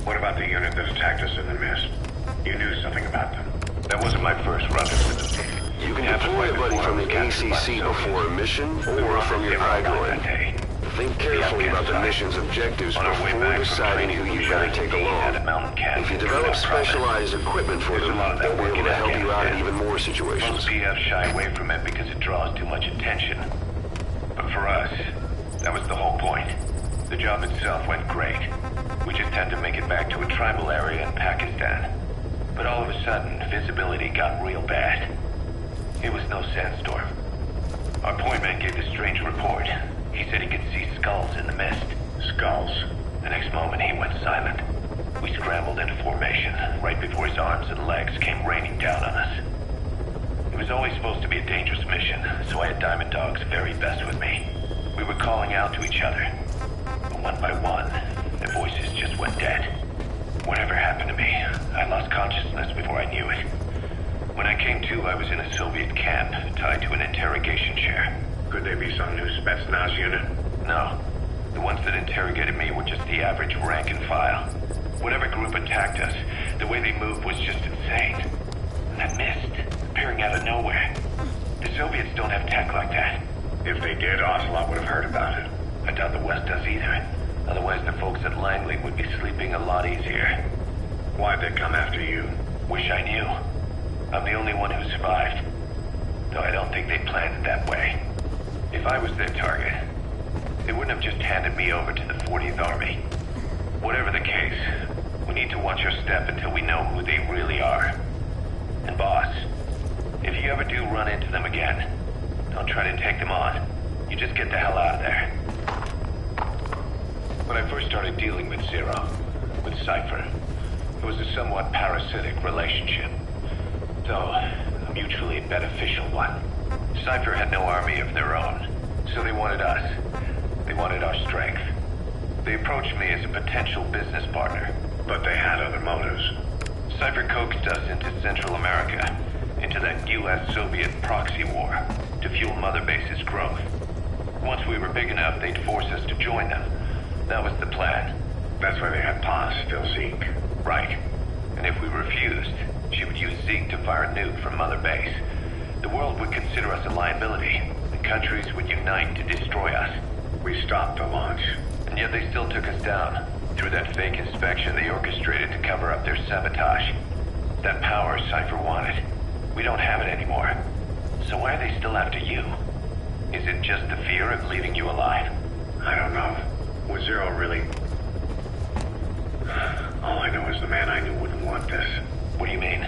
What about the unit that attacked us in the mist? You knew something about them. That wasn't my first run-in with them. You can deploy a buddy from the ACC before a mission, or from your iDroid. Think carefully about the mission's objectives before deciding who you better take along. If you develop specialized equipment for them, they'll be able to help you out in even more situations. Most PFs shy away from it because it draws too much attention. But for us, that was the whole point. The job itself went great. We just had to make it back to a tribal area in Pakistan. But all of a sudden, visibility got real bad. It was no sandstorm. Our point man gave this strange report. He said he could see skulls in the mist. Skulls? The next moment, he went silent. We scrambled into formation, right before his arms and legs came raining down on us. It was always supposed to be a dangerous mission, so I had Diamond Dog's very best with me. We were calling out to each other. But one by one, the voices just went dead. Whatever happened to me, I lost consciousness before I knew it. When I came to, I was in a Soviet camp, tied to an interrogation chair. Could they be some new Spetsnaz unit? No. The ones that interrogated me were just the average rank and file. Whatever group attacked us, the way they moved was just insane. And that mist, appearing out of nowhere. The Soviets don't have tech like that. If they did, Ocelot would have heard about it. I doubt the West does either. Otherwise, the folks at Langley would be sleeping a lot easier. Why'd they come after you? Wish I knew. I'm the only one who survived. Though I don't think they planned it that way. If I was their target, they wouldn't have just handed me over to the 40th Army. Whatever the case, we need to watch our step until we know who they really are. And boss, if you ever do run into them again, don't try to take them on. You just get the hell out of there. When I first started dealing with Zero, with Cypher, it was a somewhat parasitic relationship. Though, a mutually beneficial one. Cypher had no army of their own, so they wanted us. They wanted our strength. They approached me as a potential business partner. But they had other motives. Cypher coaxed us into Central America, into that US-Soviet proxy war, to fuel Mother Base's growth. Once we were big enough, they'd force us to join them. That was the plan. That's why they had Paz still Zeke. Right. And if we refused, she would use Zeke to fire a nuke from Mother Base. The world would consider us a liability, and countries would unite to destroy us. We stopped the launch. And yet they still took us down, through that fake inspection they orchestrated to cover up their sabotage. That power Cypher wanted. We don't have it anymore. So why are they still after you? Is it just the fear of leaving you alive? I don't know. Was Zero really... All I know is the man I knew wouldn't want this. What do you mean?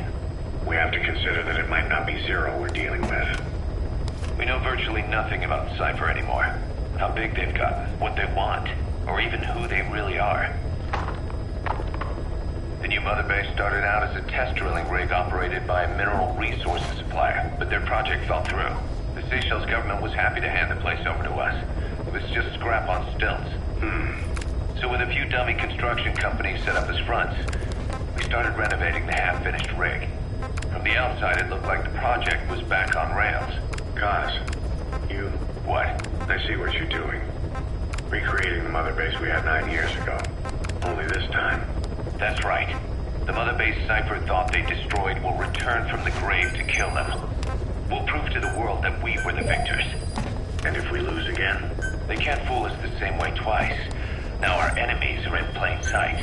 We have to consider that it might not be Zero we're dealing with. We know virtually nothing about Cypher anymore. How big they've gotten, what they want, or even who they really are. The new Mother Base started out as a test drilling rig operated by a mineral resources supplier, but their project fell through. The Seychelles government was happy to hand the place over to us. It was just scrap on stilts. So with a few dummy construction companies set up as fronts, we started renovating the half-finished rig. From the outside, it looked like the project was back on rails. Kaz, you... What? I see what you're doing. Recreating the Mother Base we had 9 years ago. Only this time. That's right. The Mother Base Cypher thought they destroyed will return from the grave to kill them. We'll prove to the world that we were the victors. And if we lose again? They can't fool us the same way twice. Now our enemies are in plain sight.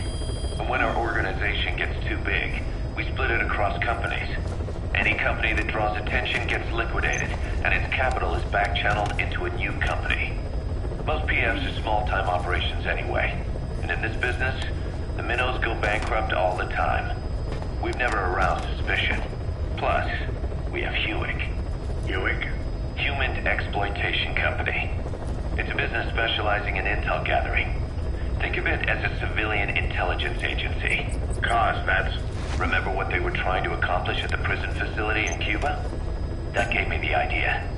And when our organization gets too big, we split it across companies. Any company that draws attention gets liquidated, and its capital is back-channeled into a new company. Most PFs are small-time operations anyway. And in this business, the minnows go bankrupt all the time. We've never aroused suspicion. Plus, we have Hewick. Hewick? Human Exploitation Company. It's a business specializing in intel gathering. Think of it as a civilian intelligence agency. Kaz, that's... Remember what they were trying to accomplish at the prison facility in Cuba? That gave me the idea.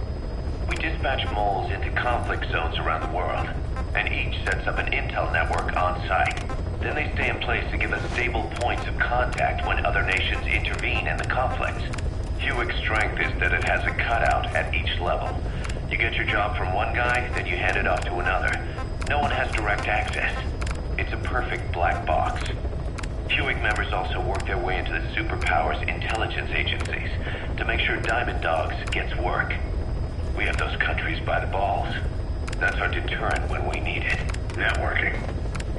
We dispatch moles into conflict zones around the world, and each sets up an intel network on site. Then they stay in place to give us stable points of contact when other nations intervene in the conflicts. Hewick's strength is that it has a cutout at each level. You get your job from one guy, then you hand it off to another. No one has direct access. It's a perfect black box. members also work their way into the superpowers' intelligence agencies to make sure Diamond Dogs gets work. We have those countries by the balls. That's our deterrent when we need it. Networking.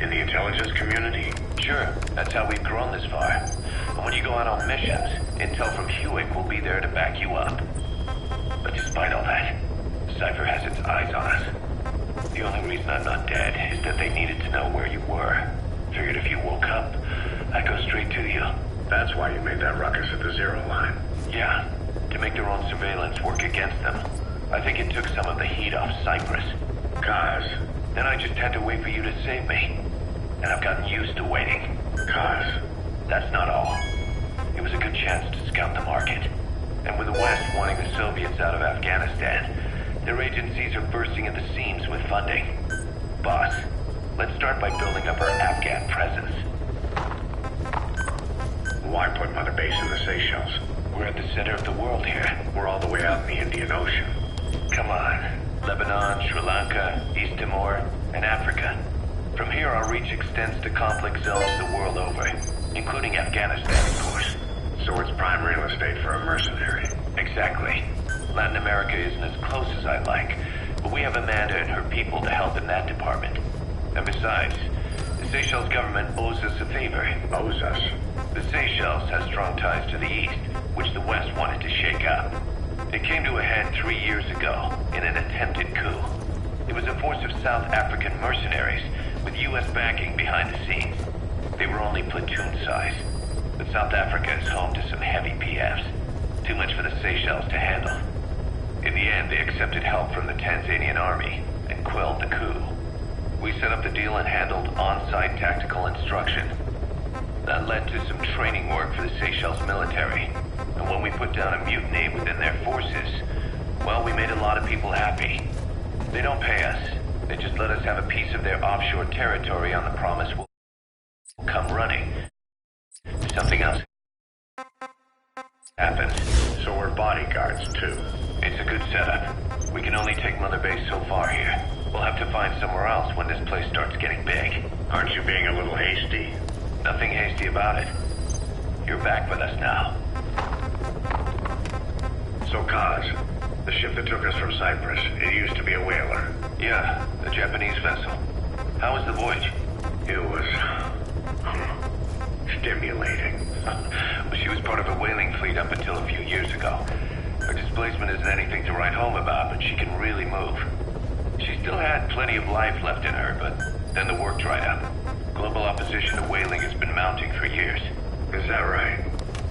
In the intelligence community? Sure, that's how we've grown this far. And when you go out on missions, intel from Hewick will be there to back you up. But despite all that, Cypher has its eyes on us. The only reason I'm not dead is that they needed to know where you were. Figured if you woke up, I'd go straight to you. That's why you made that ruckus at the Zero line. Yeah, to make their own surveillance work against them. I think it took some of the heat off Cyprus. Kaz. Then I just had to wait for you to save me. And I've gotten used to waiting. Kaz. That's not all. It was a good chance to scout the market. And with the West wanting the Soviets out of Afghanistan, their agencies are bursting at the seams with funding. Boss, let's start by building up our Afghan presence. Why put Mother Base in the Seychelles? We're at the center of the world here. We're all the way out in the Indian Ocean. Come on. Lebanon, Sri Lanka, East Timor, and Africa. From here, our reach extends to conflict zones the world over, including Afghanistan, of course. So it's prime real estate for a mercenary. Exactly. Latin America isn't as close as I'd like, but we have Amanda and her people to help in that department. And besides, the Seychelles government owes us a favor. Owes us? The Seychelles has strong ties to the East, which the West wanted to shake up. It came to a head 3 years ago in an attempted coup. It was a force of South African mercenaries with U.S. backing behind the scenes. They were only platoon size, but South Africa is home to some heavy PFs. Too much for the Seychelles to handle. In the end, they accepted help from the Tanzanian army and quelled the coup. We set up the deal and handled on-site tactical instruction. That led to some training work for the Seychelles military. And when we put down a mutiny within their forces, well, we made a lot of people happy. They don't pay us. They just let us have a piece of their offshore territory on the promise we'll come running. Something else happens. So we're bodyguards, too. It's a good setup. We can only take Mother Base so far here. We'll have to find somewhere else when this place starts getting big. Aren't you being a little hasty? Nothing hasty about it. You're back with us now. So, Kaz, the ship that took us from Cyprus, it used to be a whaler. Yeah, a Japanese vessel. How was the voyage? It was stimulating. Well, she was part of a whaling fleet up until a few years ago. Her displacement isn't anything to write home about, but she can really move. She still had plenty of life left in her, but then the work dried up. Global opposition to whaling has been mounting for years. Is that right?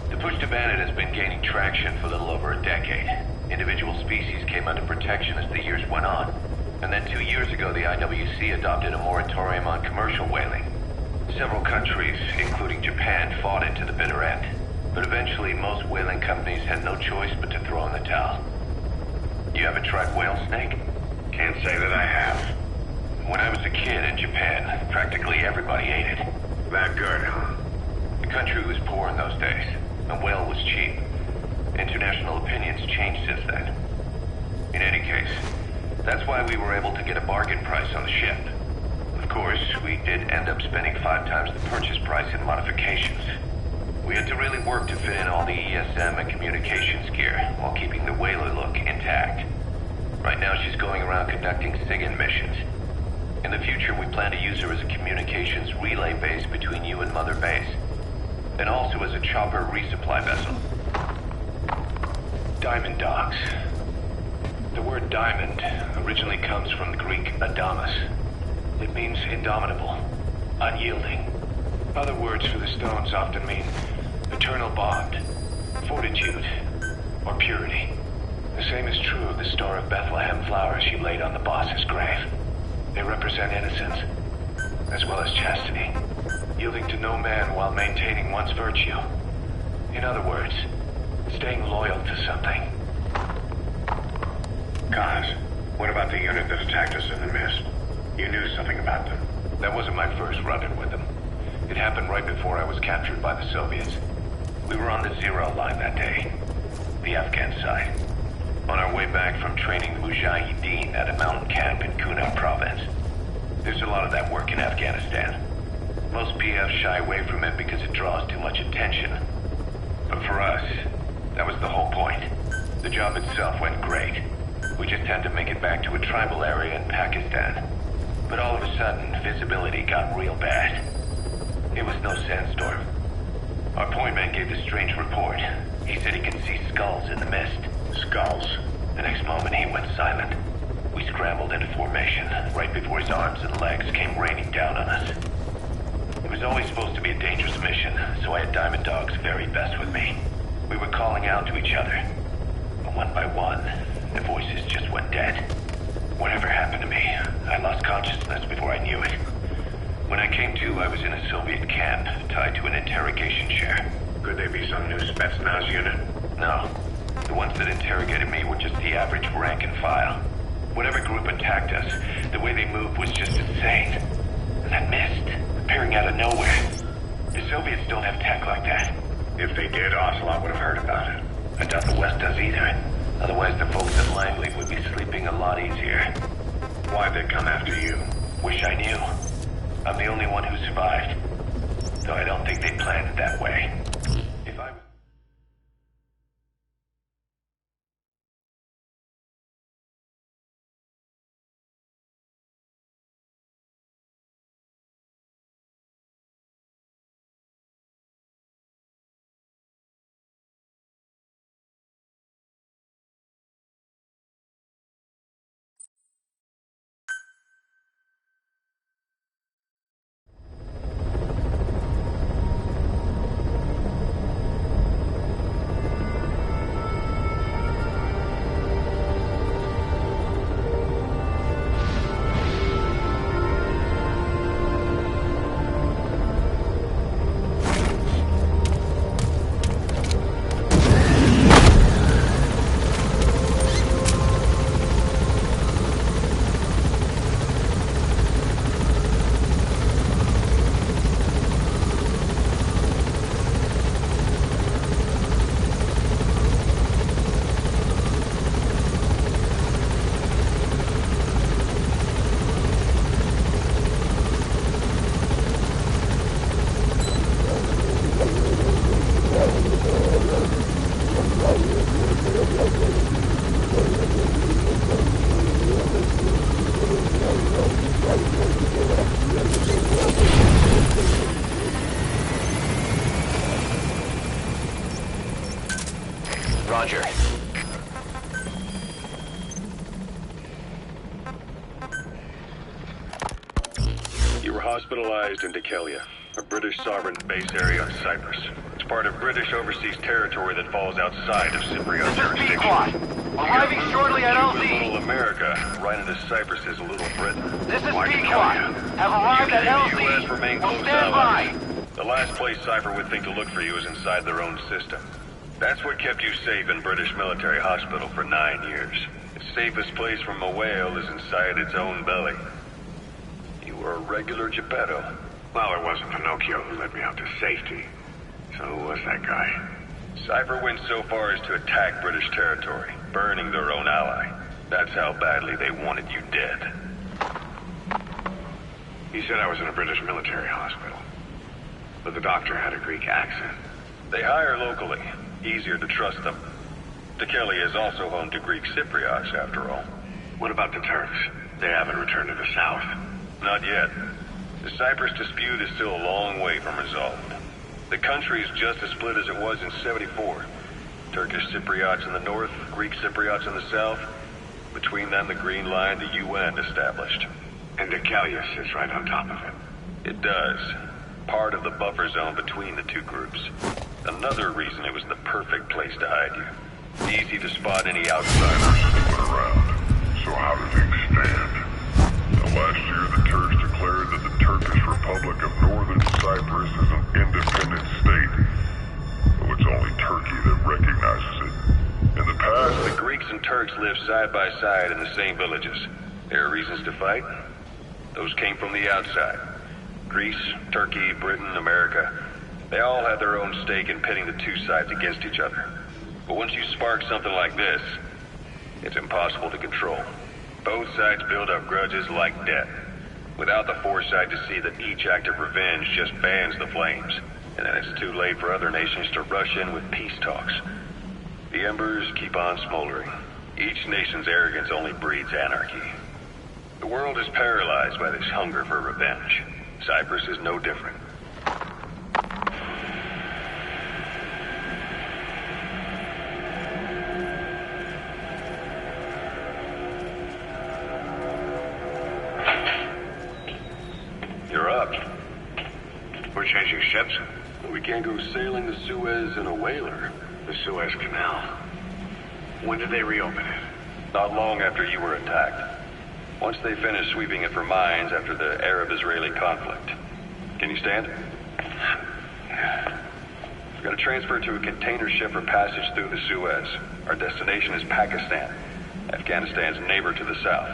The push to ban it has been gaining traction for a little over a decade. Individual species came under protection as the years went on. And then 2 years ago, the IWC adopted a moratorium on commercial whaling. Several countries, including Japan, fought it to the bitter end. But eventually, most whaling companies had no choice but to throw in the towel. You ever tried whale snake? Can't say that I have. When I was a kid in Japan, practically everybody ate it. That good, huh? The country was poor in those days, and whale was cheap. International opinions changed since then. In any case, that's why we were able to get a bargain price on the ship. Of course, we did end up spending 5 times the purchase price in modifications. We had to really work to fit in all the ESM and communications gear while keeping the whaler look intact. Right now she's going around conducting SIGINT missions. In the future, we plan to use her as a communications relay base between you and Mother Base, and also as a chopper resupply vessel. Diamond Dogs. The word diamond originally comes from the Greek adamas. It means indomitable, unyielding. Other words for the stones often mean eternal bond, fortitude, or purity. The same is true of the Star of Bethlehem flowers she laid on the boss's grave. They represent innocence, as well as chastity, yielding to no man while maintaining one's virtue. In other words, staying loyal to something. Kaz, what about the unit that attacked us in the mist? You knew something about them. That wasn't my first run-in with them. It happened right before I was captured by the Soviets. We were on the Zero line that day, the Afghan side, on our way back from training the Mujahideen at a mountain camp in Kunar province. There's a lot of that work in Afghanistan. Most PFs shy away from it because it draws too much attention. But for us, that was the whole point. The job itself went great. We just had to make it back to a tribal area in Pakistan. But all of a sudden, visibility got real bad. It was no sandstorm. Our point man gave this strange report. He said he could see skulls in the mist. Skulls? The next moment, he went silent. We scrambled into formation, right before his arms and legs came raining down on us. It was always supposed to be a dangerous mission, so I had Diamond Dog's very best with me. We were calling out to each other. But one by one, the voices just went dead. Whatever happened to me, I lost consciousness before I knew it. When I came to, I was in a Soviet camp, tied to an interrogation chair. Could they be some new Spetsnaz unit? No. The ones that interrogated me were just the average rank and file. Whatever group attacked us, the way they moved was just insane. And that mist, appearing out of nowhere. The Soviets don't have tech like that. If they did, Ocelot would have heard about it. I doubt the West does either. Otherwise, the folks at Langley would be sleeping a lot easier. Why'd they come after you? Wish I knew. I'm the only one who survived. Though I don't think they planned it that way. If I... Roger. You were hospitalized in Dikelia, a British sovereign base area on Cyprus. It's part of British overseas territory that falls outside of Cypriot jurisdiction. Arriving shortly at LZ. Little America, right into Cyprus is Little Britain. This is Pequot. Have arrived at UK and the US LZ. remain We'll close stand allies. by. The last place Cypher would think to look for you is inside their own system. That's what kept you safe in British military hospital for 9 years. The safest place from a whale is inside its own belly. You were a regular Geppetto. Well, it wasn't Pinocchio who led me out to safety. So who was that guy? Cypher went so far as to attack British territory, burning their own ally. That's how badly they wanted you dead. He said I was in a British military hospital. But the doctor had a Greek accent. They hire locally. Easier to trust them. Dikelia is also home to Greek Cypriots, after all. What about the Turks? They haven't returned to the south. Not yet. The Cyprus dispute is still a long way from resolved. The country is just as split as it was in '74. Turkish Cypriots in the north, Greek Cypriots in the south. Between them, the Green Line, the UN established. And Dikelia sits right on top of it. It does. Part of the buffer zone between the two groups. Another reason it was the perfect place to hide you. Easy to spot any outsiders sniffing around. So how do things stand? Now, last year the Turks declared that the Turkish Republic of Northern Cyprus is an independent state. Though it's only Turkey that recognizes it. In the past, The Greeks and Turks lived side by side in the same villages. There are reasons to fight. Those came from the outside. Greece, Turkey, Britain, America. They all had their own stake in pitting the two sides against each other. But once you spark something like this, it's impossible to control. Both sides build up grudges like debt. without the foresight to see that each act of revenge just fans the flames. And then it's too late for other nations to rush in with peace talks. The embers keep on smoldering. Each nation's arrogance only breeds anarchy. The world is paralyzed by this hunger for revenge. Cyprus is no different. You're up. We're changing ships. We can't go sailing the Suez in a whaler. The Suez Canal. When did they reopen it? Not long after you were attacked. Once they finished sweeping it for mines after the Arab-Israeli conflict. Can you stand? We've got to transfer to a container ship for passage through the Suez. Our destination is Pakistan, Afghanistan's neighbor to the south.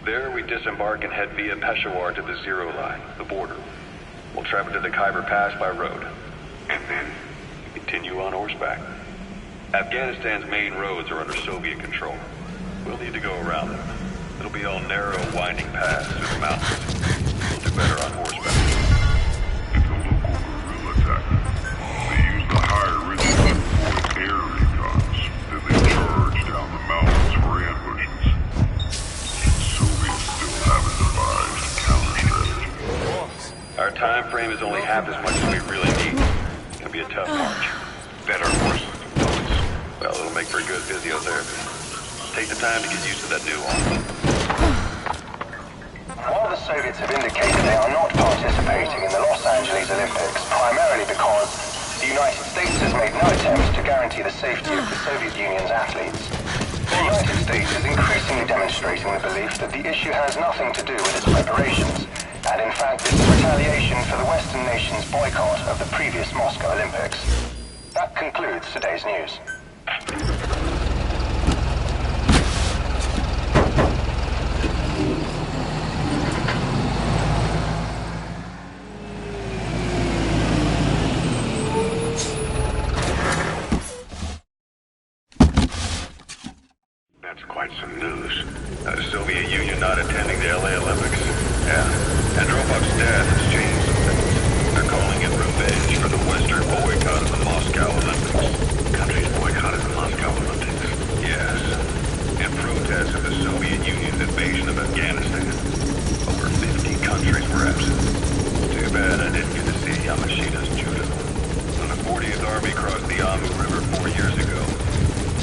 There we disembark and head via Peshawar to the Zero Line, the border. We'll travel to the Khyber Pass by road. And then? Continue on horseback. Afghanistan's main roads are under Soviet control. We'll need to go around them. It'll be all narrow, winding paths through the mountains. We'll do better on horseback. It's a local guerrilla tactic. They use the higher ridges to avoid air recons. Then they charge down the mountains for ambushes. Soviets still haven't devised counter-strategy. Our time frame is only half as much as we really need. It's gonna be a tough march. Better horses than bullets. Well, it'll make for good physiotherapy. Take the time to get used to that nuance. While the Soviets have indicated they are not participating in the Los Angeles Olympics, primarily because the United States has made no attempts to guarantee the safety of the Soviet Union's athletes, the United States is increasingly demonstrating the belief that the issue has nothing to do with its preparations, and in fact is retaliation for the Western nations' boycott of the previous Moscow Olympics. That concludes today's news. That's quite some news. The Soviet Union not attending the LA Olympics. Yeah. Andropov's death has changed some things. They're calling it revenge for the Western boycott of the Moscow Olympics. Countries boycotted the Moscow Olympics. Yes. In protest of the Soviet Union's invasion of Afghanistan. Over 50 countries were absent. Too bad I didn't get to see Yamashita's judo. When the 40th Army crossed the Amu River 4 years ago,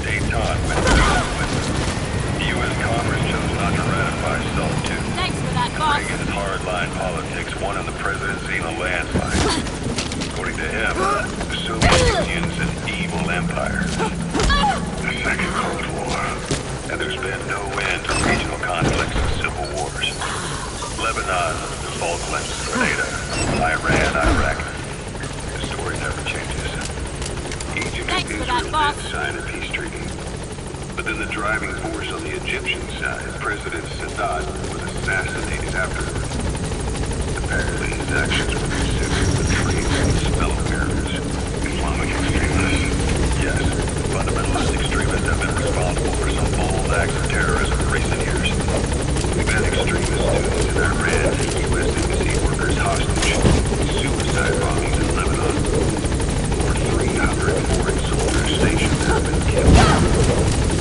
Dayton went down with them. The U.S. Congress chose not to ratify SALT II. Thanks for that, boss. Reagan's hardline politics won him the presidency in a landslide. According to him, the Soviet Union's an evil empire. The Second Cold War. And there's been no end to regional conflicts and civil wars. Lebanon, the Falklands, Grenada, Iran, Iraq. The story never changes. Egypt Thanks and for that, Israel boss. did sign a peace treaty. But then the driving force on the Egyptian side, President Sadat, was assassinated afterward. Apparently his actions were considered betrayal of his fellow Americans. Islamic extremists. Yes, fundamentalist extremists have been responsible for some bold acts of terrorism in recent years. We've had extremist students in Iran, U.S. embassy workers hostage, suicide bombings in Lebanon. Over 300 foreign soldiers stationed have been killed.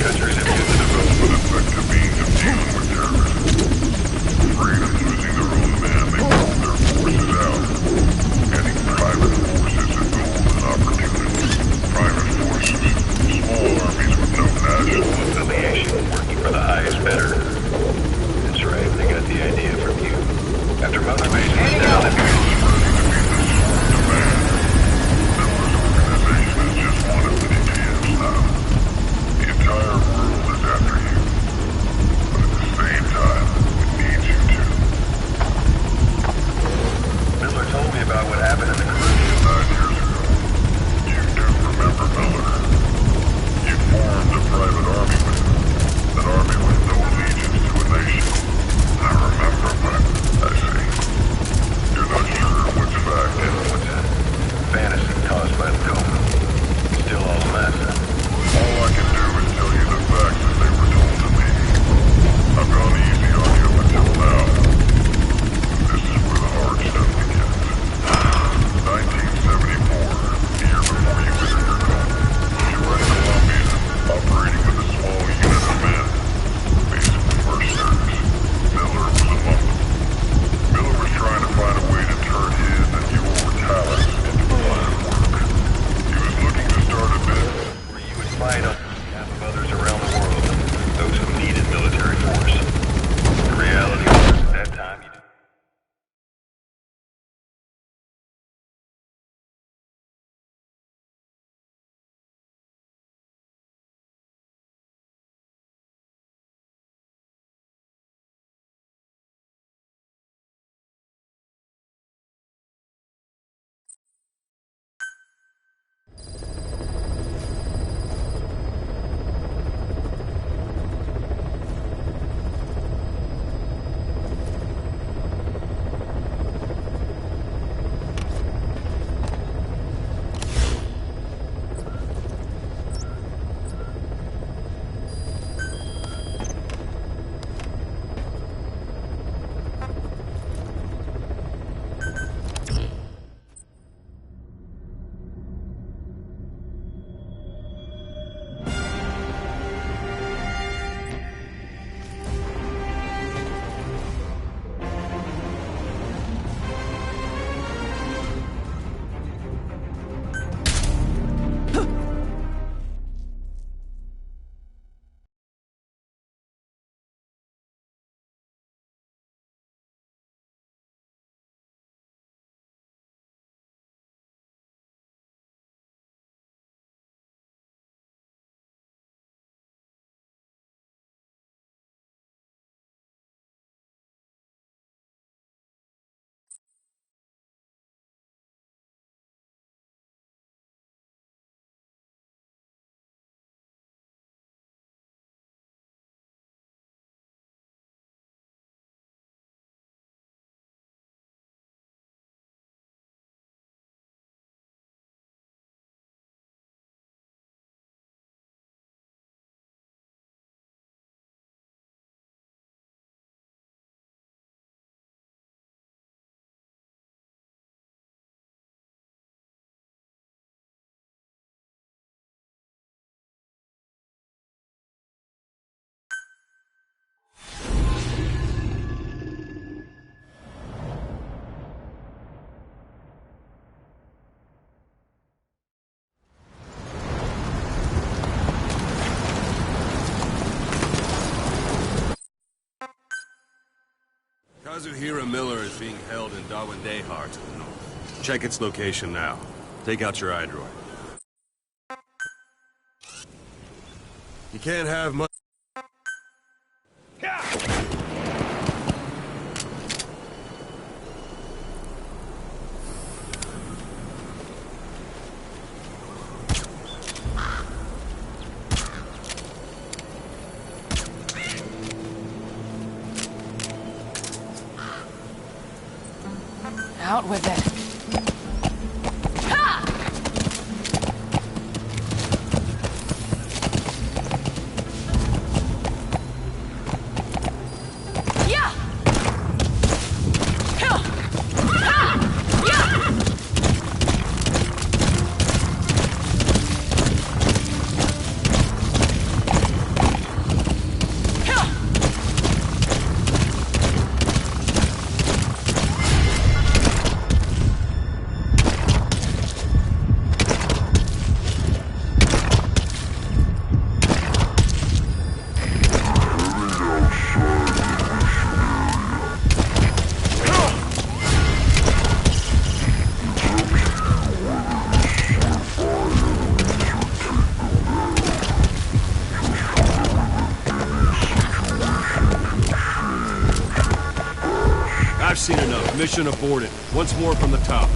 Countries have used the That's what effective means of dealing with terrorism. Afraid of losing their own men, they pull their forces out. Adding private forces Kazuhira Miller is being held in Darwin Dayhar to the north. Check its location now. Take out your iDroid. You can't have much... Out with it. Ha! Yeah! Ha! Ha! Yeah! I've seen enough. Mission aborted. Once more from the top.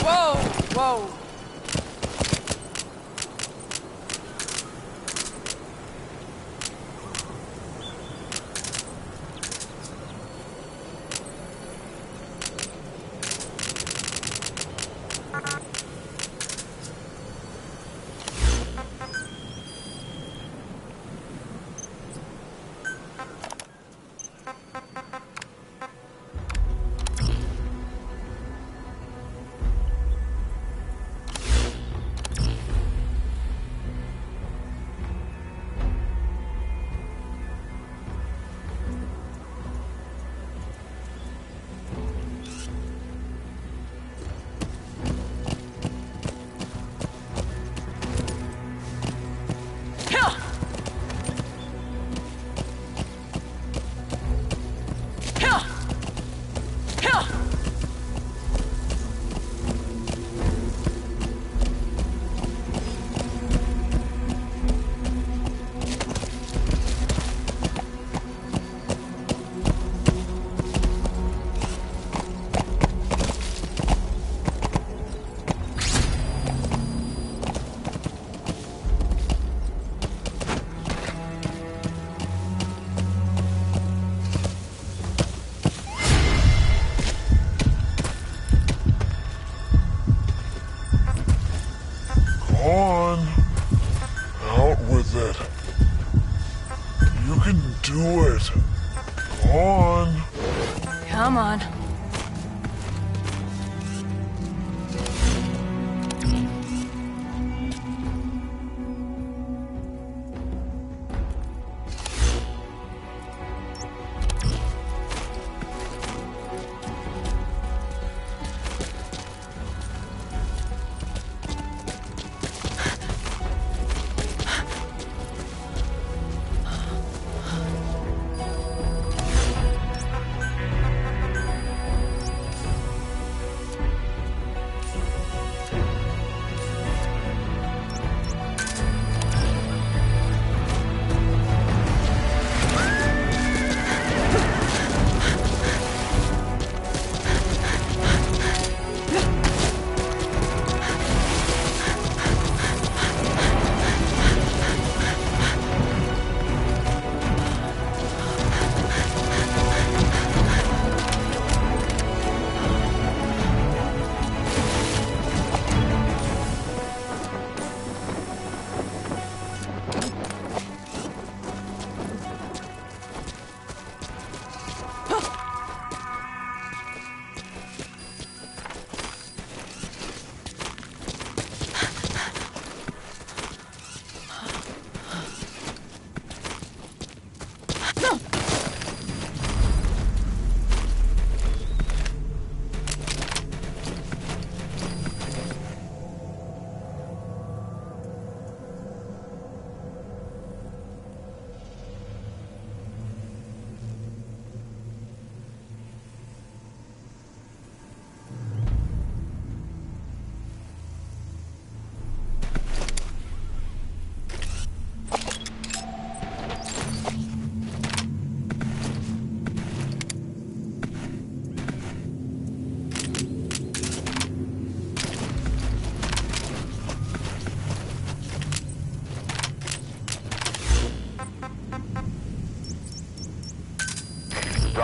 Whoa! Whoa! On. Out with it. You can do it. On. Come on.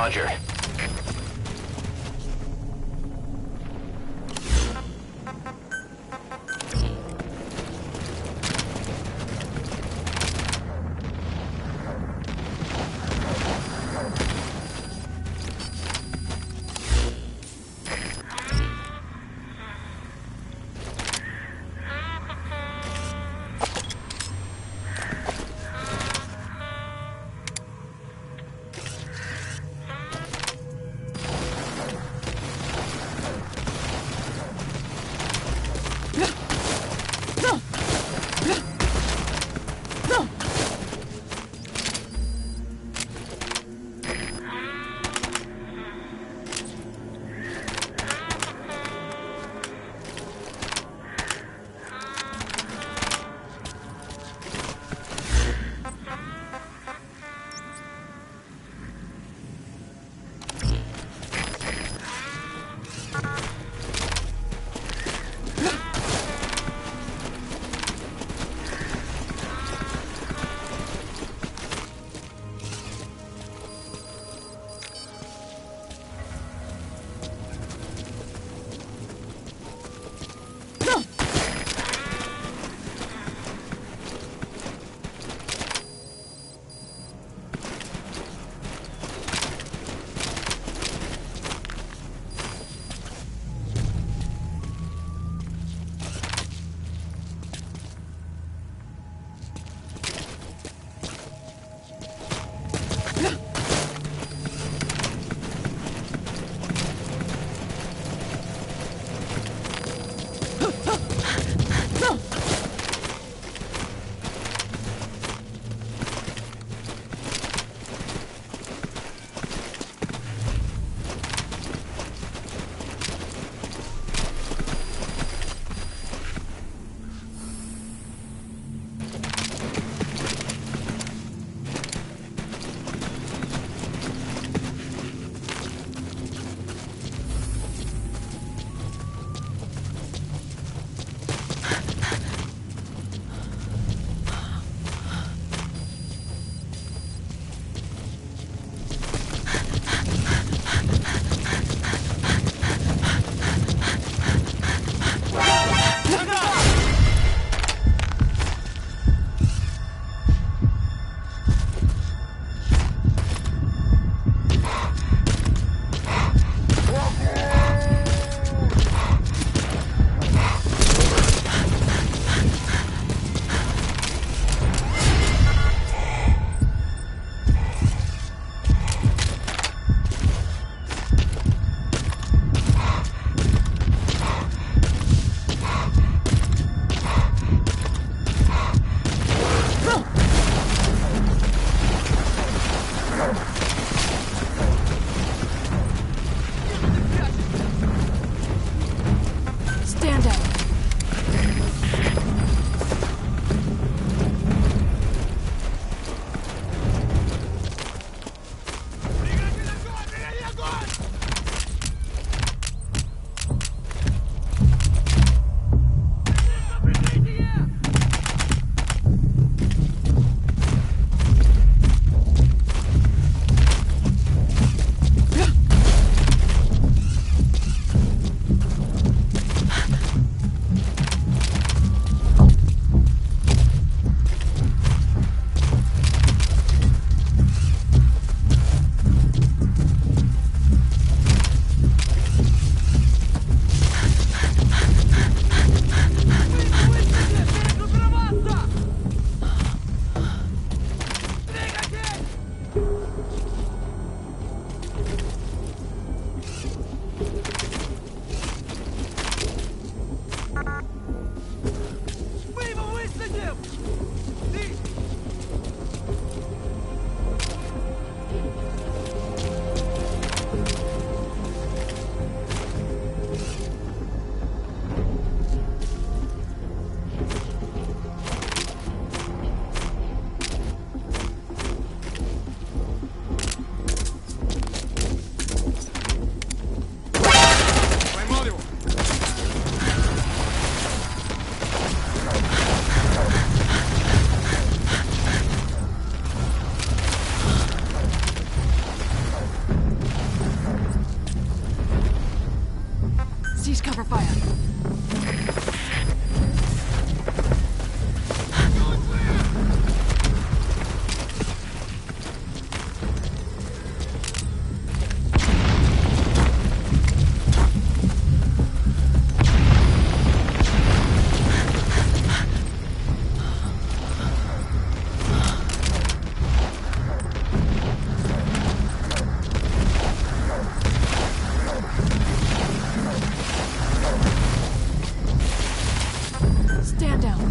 Roger. Cease cover fire. Stand down.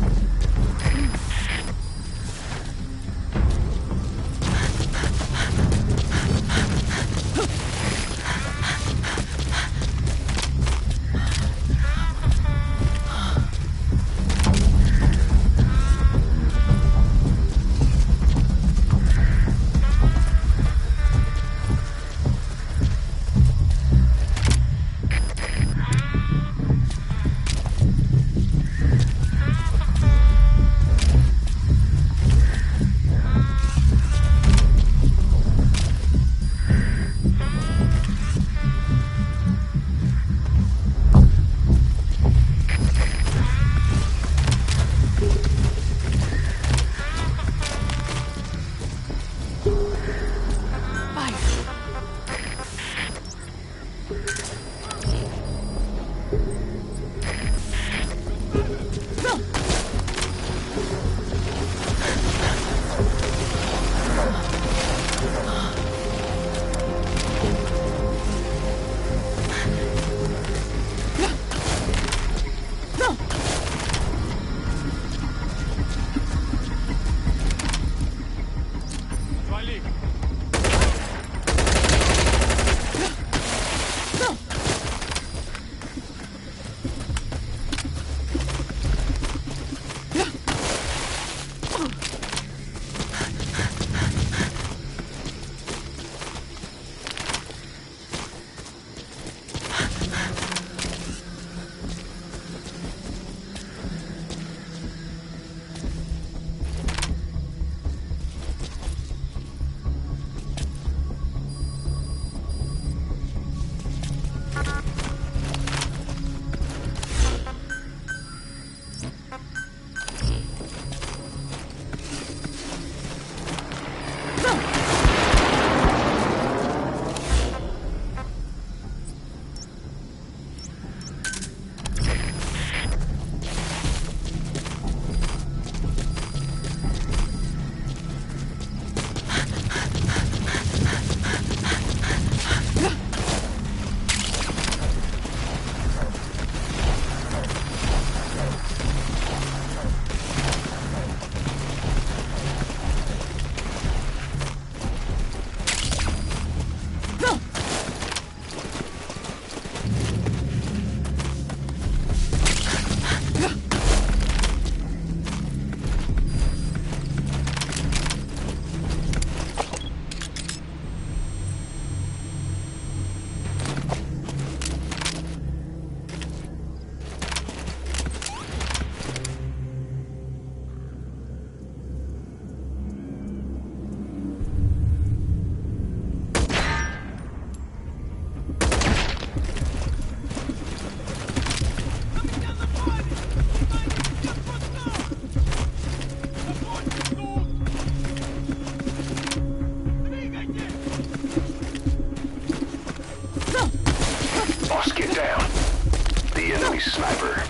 Sniper.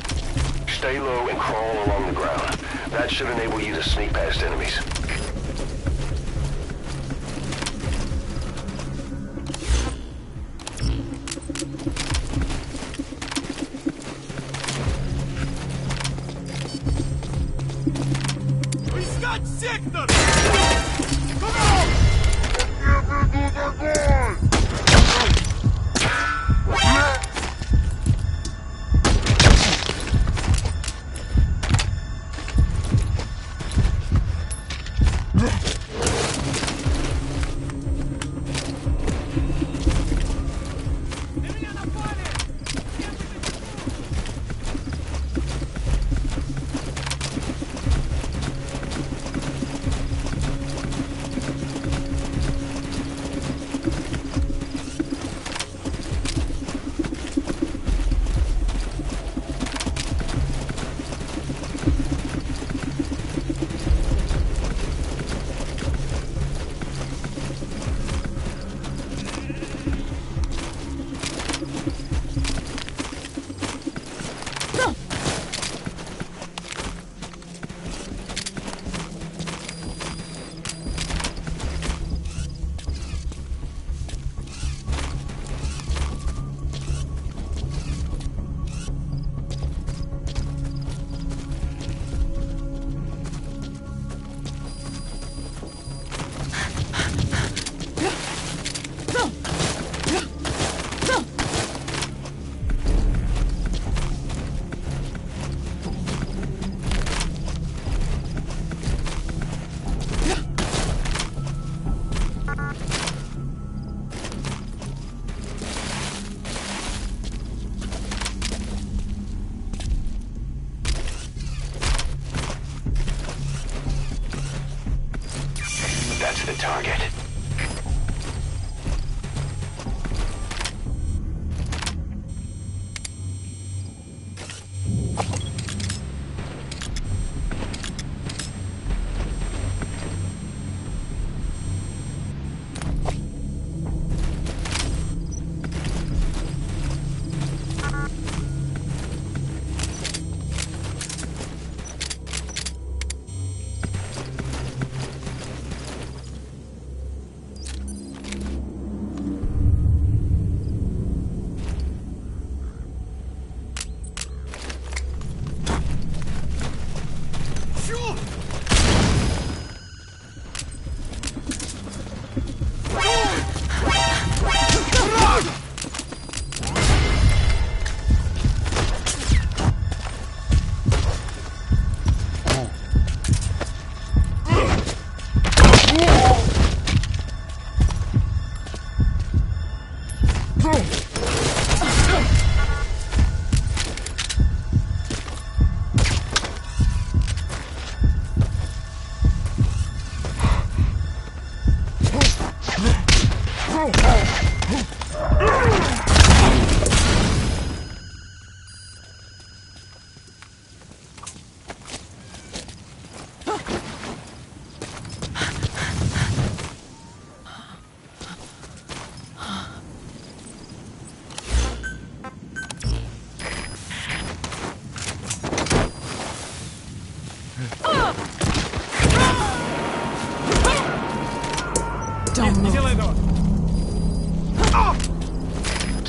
Stay low and crawl along the ground. That should enable you to sneak past enemies. He's got signal! Come on!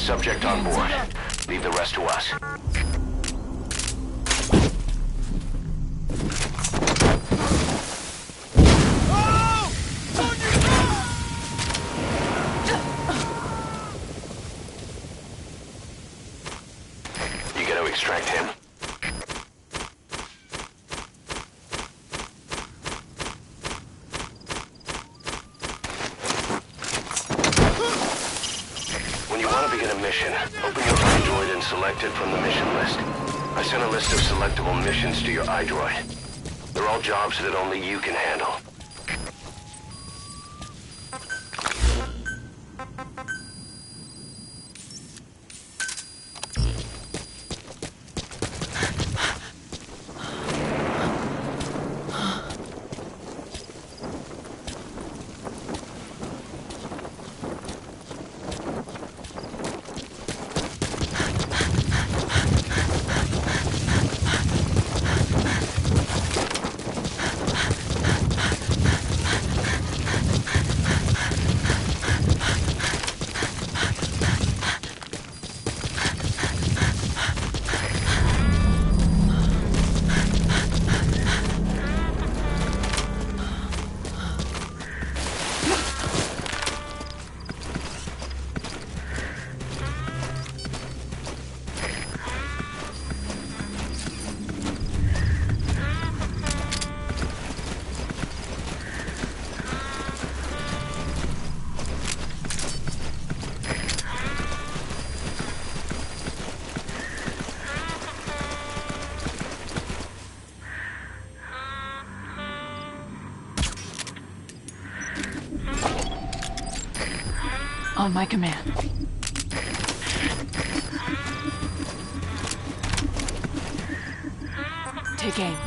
subject on board. Leave the rest to us. You gonna extract him? When you want to begin a mission, open your iDroid and select it from the mission list. I sent a list of selectable missions to your iDroid. They're all jobs that only you can handle. On my command. Take aim.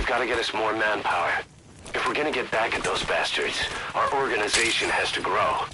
Gotta get us more manpower. If we're gonna get back at those bastards, our organization has to grow.